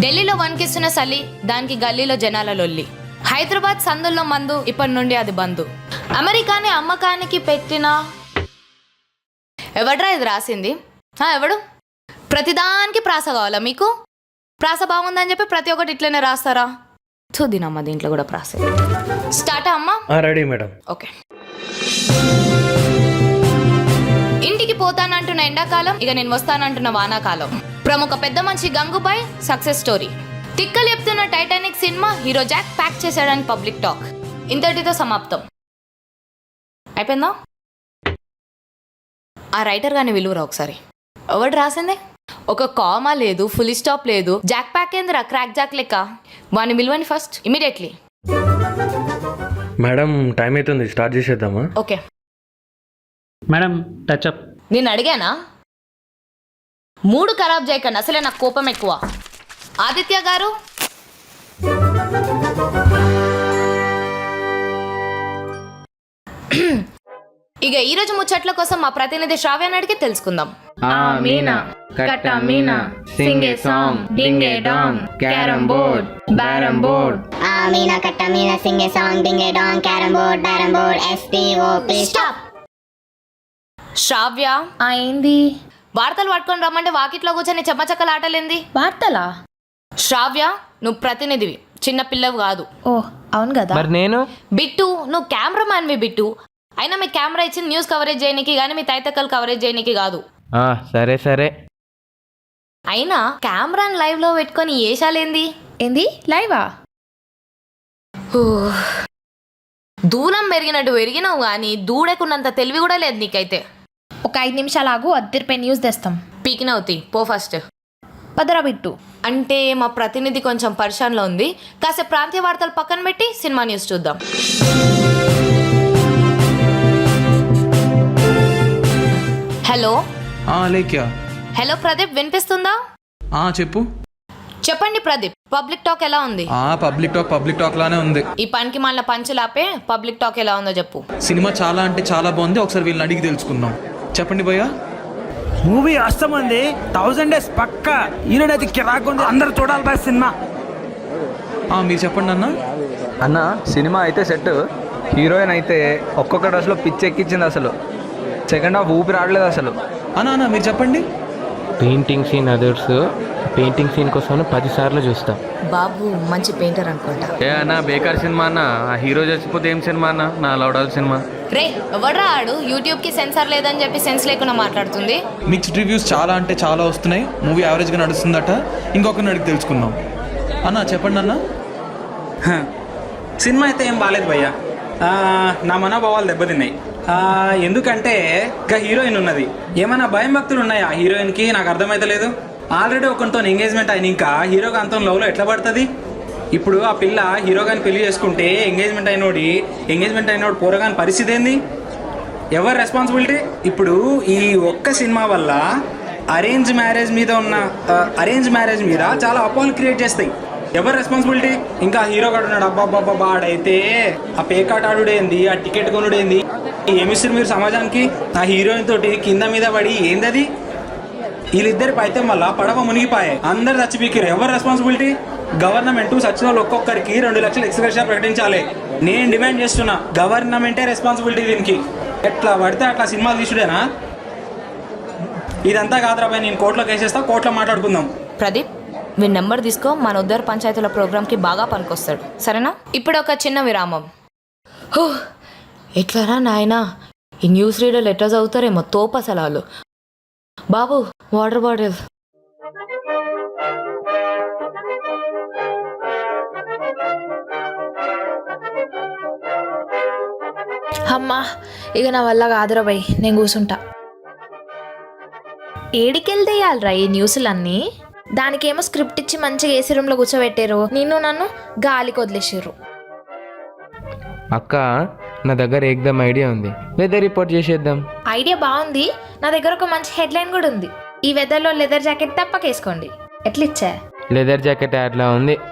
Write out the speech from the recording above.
ఢిల్లీలో వణికిస్తున్న చలి, దానికి గల్లీలో జనాల లొల్లి. హైదరాబాద్ సందుల్లో మందు, ఇప్పటి నుండి అది బందు. అమెరికాని అమ్మకానికి పెట్టిన ఎవడ్రా ఇది రాసింది? ఎవడు? ప్రతిదానికి ప్రాస కావాలా మీకు? ప్రాస బాగుందని చెప్పి ప్రతి ఒక్కటి ఇట్లనే రాస్తారా? చూదినమ్మా దీంట్లో కూడా ప్రాస. స్టార్ట్ అమ్మా? Ready madam. ఓకే. ఇంటికి పోతానంటున్న ఎండాకాలం, ఇక నేను వస్తానంటున్న వానాకాలం. ప్రముఖ పెద్ద మనిషి గంగుబాయ్ సక్సెస్ స్టోరీ. తిక్కలు చెప్తున్న Titanic cinema hero Jack pack చేశాడని పబ్లిక్ టాక్. ఇంతటితో సమాప్తం. అయిపోయిందా? ఆ రైటర్ గాని విలువరా ఒకసారి. ఎవడు రాసింది? ఒక కామా లేదు, ఫుల్ స్టాప్ లేదు. జాక్ ప్యాక్ ఏందిరా క్రాక్ జాక్ లెక్క? వాని విలువని ఫస్ట్ ఇమీడియట్లీ. మేడం టైం అవుతుంది, స్టార్ట్ చేసేద్దామా? Okay madam touch up. నేను అడిగానా? మూడు ఖరాబ్ చేయకండి, అసలే నాకు కోపం ఎక్కువ. ఆదిత్య గారు, ఇక ఈ రోజు ముచ్చట్ల కోసం మా ప్రతినిధి శ్రావ్యాన్ని అడిగి తెలుసుకుందాం. మీనా కట్ట Meena sing a song ding a dong carrom board బ్యారమ్ బోర్డ్. మీనా కట్ట Meena sing a song ding a dong carrom board బ్యారమ్ బోర్డ్ STOP. స్టాప్. శ్రావ్య, అయింది. వార్తలు పట్టుకొని రమ్మంటే వాకిట్లో కూర్చొని చెమ్మచక్కలు ఆటలేంది? వార్తలా? శ్రావ్య, నువ్వు ప్రతినిధివి, చిన్న పిల్లవు కాదు. ఓ అవును కదా. మరి నేను బిట్టు, నువ్వు కెమెరామ్యాన్వి బిట్టు. అయినా మీ కెమెరా ఇచ్చింది న్యూస్ కవరేజ్ చేయడానికి కానీ మీ తైతక్కలు కవరేజ్ చేయడానికి కాదు. సరే సరే. అయినా కెమెరాని లైవ్ లో పెట్టుకొని ఏషాలేంది? ఏంది లైవా? దూరం పెరిగినట్టు పెరిగినావు కానీ దూడకున్నంత తెలివి కూడా లేదు నీకైతే. ఒక 5 నిమిషాలు ఆగు, అద్దరిపై న్యూస్ తెస్తాం. పీకినవుతి పో ఫస్ట్. పదరా బిట్టు. అంటే మా ప్రతినిధి కొంచెం పరిశాన్లో ఉంది, కాసేపు ప్రాంతీయ వార్తలు పక్కన పెట్టి సినిమా న్యూస్ చూద్దాం. హలో లేక్యా. హలో ప్రదీప్, వినిపిస్తుందా? చెప్పు. చెప్పండి ప్రదీప్, పబ్లిక్ టాక్ ఎలా ఉంది? పబ్లిక్ టాక్ లానే ఉంది. ఈ పనికి మళ్ళీ పంచులాపే పబ్లిక్ టాక్ ఎలా ఉందో చెప్పు. సినిమా చాలా అంటే చాలా బాగుంది, ఒకసారి వీళ్ళని అడిగి తెలుసుకుందాం. చెప్పండి భయ్యా. మూవీ అస్తమంది 1000 days పక్క. ఈరోజు అయితే కిరాకుంది, అందరు చూడాలి బా సినిమా. మీరు చెప్పండి అన్న. అన్న సినిమా అయితే సెట్. హీరోయిన్ అయితే ఒక్కొక్క డ్రెస్లో పిచ్చి ఎక్కించింది, అసలు సెకండ్ హాఫ్ ఊపి రావట్లేదు అసలు. అన్న మీరు చెప్పండి. Painting scene others, painting scene కోసం 10 సార్లు చూస్తా. బాబు మంచి పెయింటర్ అనుకుంటా. అన్న బేకార్ సినిమా అన్న. ఆ హీరో చచ్చిపోతే ఏం సినిమా అన్న? నా లౌడాల్ సినిమా. రే ఎవడ్రా ఆడు? యూట్యూబ్ కి సెన్సార్ లేదని చెప్పి సెన్స్ లేకుండా మాట్లాడుతుంది. మిక్స్డ్ రివ్యూస్ చాలా అంటే చాలా వస్తున్నాయి. మూవీ యావరేజ్గా నడుస్తుందట. ఇంకొకరిని అడిగి తెలుసుకుందాం. అన్న చెప్పండి అన్న. సినిమా అయితే ఏం బాగాలేదు భయ్యా. నా మనోభావాలు దెబ్బతిన్నాయి. ఎందుకంటే ఇంకా హీరోయిన్ ఉన్నది, ఏమైనా భయం భక్తులు ఉన్నాయా హీరోయిన్కి? నాకు అర్థమైతే లేదు. ఆల్రెడీ ఒకరితో ఎంగేజ్మెంట్ అయిన ఇంకా హీరోగా అంతం లవ్లో ఎట్లా పడుతుంది? ఇప్పుడు ఆ పిల్ల హీరోగాని పెళ్లి చేసుకుంటే ఎంగేజ్మెంట్ అయినోడు పోరగాని పరిస్థితి ఏంది? ఎవరు రెస్పాన్సిబిలిటీ? ఇప్పుడు ఈ ఒక్క సినిమా వల్ల అరేంజ్ మ్యారేజ్ మీద చాలా అపోహలు క్రియేట్ చేస్తాయి. ఎవరు రెస్పాన్సిబిలిటీ? ఇంకా హీరో గాడు ఉన్నాడు, అబ్బాబ్బాబ్బా ఆడైతే ఆ పేకాట ఆడుడేంది, ఆ టికెట్ కొనుడేంది, ఏమిస్తారు మీరు సమాజానికి? ఆ హీరోయిన్ తోటి కింద మీద పడి ఏందది? వీళ్ళిద్దరి పైతం వల్ల పడవ మునిగిపోయాయి, అందరు చచ్చిపోయారు. ఎవరు రెస్పాన్సిబిలిటీ? గవర్నమెంట్ సచిన వాళ్ళు ఒక్కొక్కరికి 2 లక్షలు ఎక్స్గ్రేషియా ప్రకటించాలి. నేను డిమాండ్ చేస్తున్నా, గవర్నమెంటే రెస్పాన్సిబిలిటీ దీనికి. ఎట్లా పడితే అట్లా సినిమాలు తీసుడేనా? ఇదంతా కాదురాబాయ్, నేను కోర్టులో కేసేస్తా, కోర్టులో మాట్లాడుకుందాం. ప్రదీప్, మీ నెంబర్ తీసుకో, మన ఉద్దర పంచాయతీల ప్రోగ్రామ్కి బాగా పనికొస్తాడు, సరేనా? ఇప్పుడు ఒక చిన్న విరామం. ఎట్లారా నాయనా, ఈ న్యూస్ రీడర్లు ఎట్లా చదువుతారేమో తోపసలాలు. బాబు వాటర్ బాటిల్. అమ్మా ఇక నా వల్ల కాదురా బై, నేను కూర్చుంటా. ఏడికెళ్దేయాలరా ఈ న్యూస్లన్నీ? దానికేమో స్క్రిప్ట్ ఇచ్చి మంచిగా ఏసీ రూమ్లో కూర్చోబెట్టారు, నన్ను గాలికి వదిలేసారు. అక్క, నా దగ్గర ఏకదమ్ ఐడియా ఉంది, వెదర్ రిపోర్ట్ చేసేద్దాం. ఐడియా బాగుంది, నా దగ్గర ఒక మంచి హెడ్లైన్ కూడా ఉంది. ఈ వెదర్లో లెదర్ జాకెట్ తప్పకేసుకోండి. ఎట్లిచ్చా? లెదర్ జాకెట్ అట్లా ఉంది.